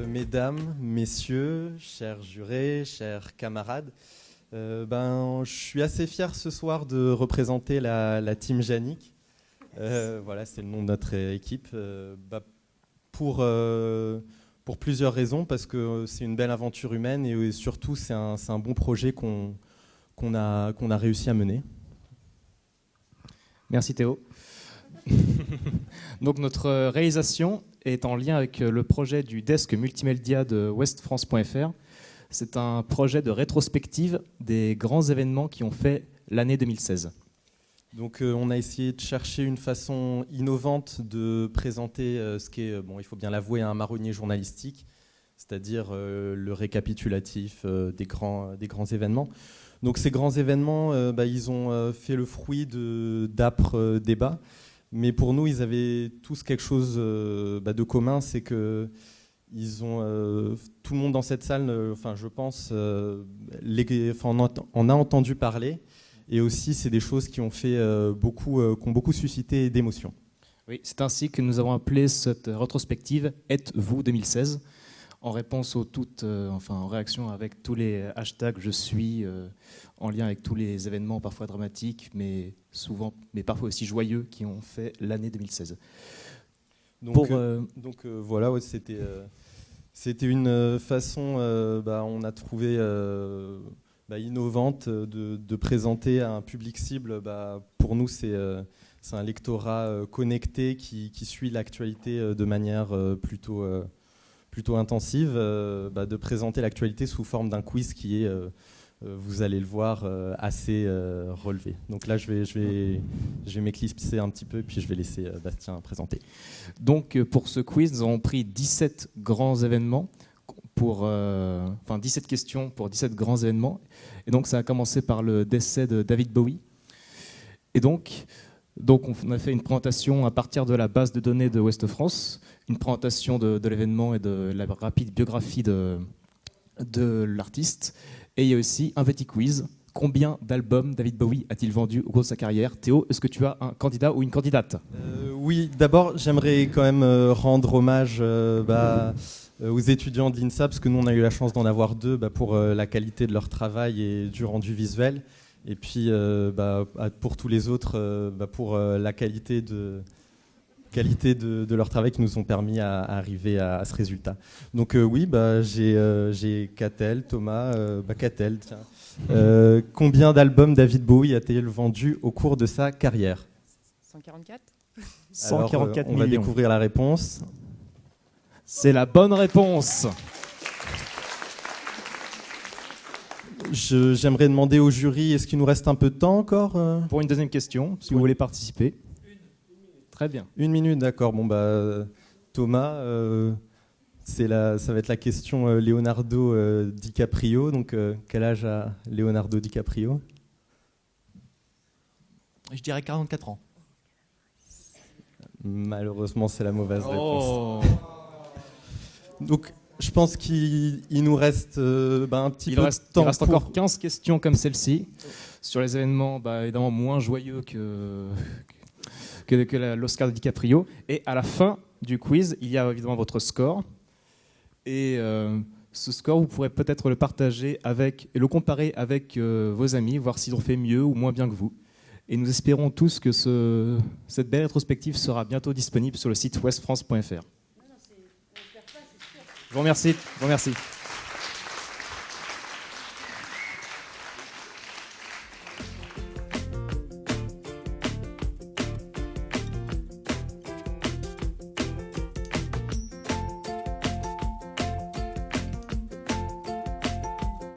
mesdames, messieurs, chers jurés, chers camarades, je suis assez fier ce soir de représenter la team Jannick. Voilà, c'est le nom de notre équipe. Pour plusieurs raisons, parce que c'est une belle aventure humaine et surtout c'est un bon projet qu'on a réussi à mener. Merci Théo. Donc notre réalisation est en lien avec le projet du desk multimédia de westfrance.fr. C'est un projet de rétrospective des grands événements qui ont fait l'année 2016. Donc on a essayé de chercher une façon innovante de présenter ce qui est, il faut bien l'avouer, un marronnier journalistique, c'est-à-dire le récapitulatif des grands événements. Donc ces grands événements, ils ont fait le fruit d'âpres débats, mais pour nous, ils avaient tous quelque chose de commun, c'est que tout le monde dans cette salle, je pense, en a entendu parler. Et aussi, c'est des choses qui ont beaucoup suscité d'émotions. Oui, c'est ainsi que nous avons appelé cette rétrospective « Êtes-vous 2016 ?» en réponse en réaction avec tous les hashtags « Je suis », en lien avec tous les événements parfois dramatiques, mais parfois aussi joyeux qui ont fait l'année 2016. Voilà, ouais, c'était une façon, on a trouvé innovante de présenter à un public cible. Pour nous, c'est un lectorat connecté qui suit l'actualité de manière plutôt intensive, de présenter l'actualité sous forme d'un quiz qui est, vous allez le voir, assez relevé. Donc là, je vais m'éclipser un petit peu et puis je vais laisser Bastien présenter. Donc pour ce quiz, nous avons pris 17 grands événements, 17 questions pour 17 grands événements. Et donc ça a commencé par le décès de David Bowie. Et donc on a fait une présentation à partir de la base de données de Ouest France, une présentation de l'événement et de la rapide biographie de l'artiste. Et il y a aussi un petit quiz. Combien d'albums David Bowie a-t-il vendu au cours de sa carrière? Théo, est-ce que tu as un candidat ou une candidate? Oui, d'abord j'aimerais quand même rendre hommage aux étudiants de l'INSA, parce que nous on a eu la chance d'en avoir deux pour la qualité de leur travail et du rendu visuel. Et puis pour tous les autres, pour la qualité de leur travail qui nous ont permis à arriver à ce résultat. Donc oui, j'ai Catel, Thomas, Catel, tiens. Combien d'albums David Bowie a-t-il vendu au cours de sa carrière? 144. 144 millions. On va découvrir la réponse. C'est la bonne réponse. J'aimerais demander au jury, est-ce qu'il nous reste un peu de temps encore pour une deuxième question, si vous voulez participer. Très bien. 1 minute, d'accord. Thomas, ça va être la question Leonardo DiCaprio. Donc, quel âge a Leonardo DiCaprio? Je dirais 44 ans. Malheureusement, c'est la mauvaise réponse. Donc, je pense qu'il nous reste un petit peu de temps. Il reste encore 15 questions comme celle-ci, sur les événements évidemment moins joyeux que l'Oscar de DiCaprio. Et à la fin du quiz, il y a évidemment votre score. Et ce score, vous pourrez peut-être le partager et le comparer avec vos amis, voir s'ils ont fait mieux ou moins bien que vous. Et nous espérons tous que cette belle rétrospective sera bientôt disponible sur le site westfrance.fr. Je vous remercie.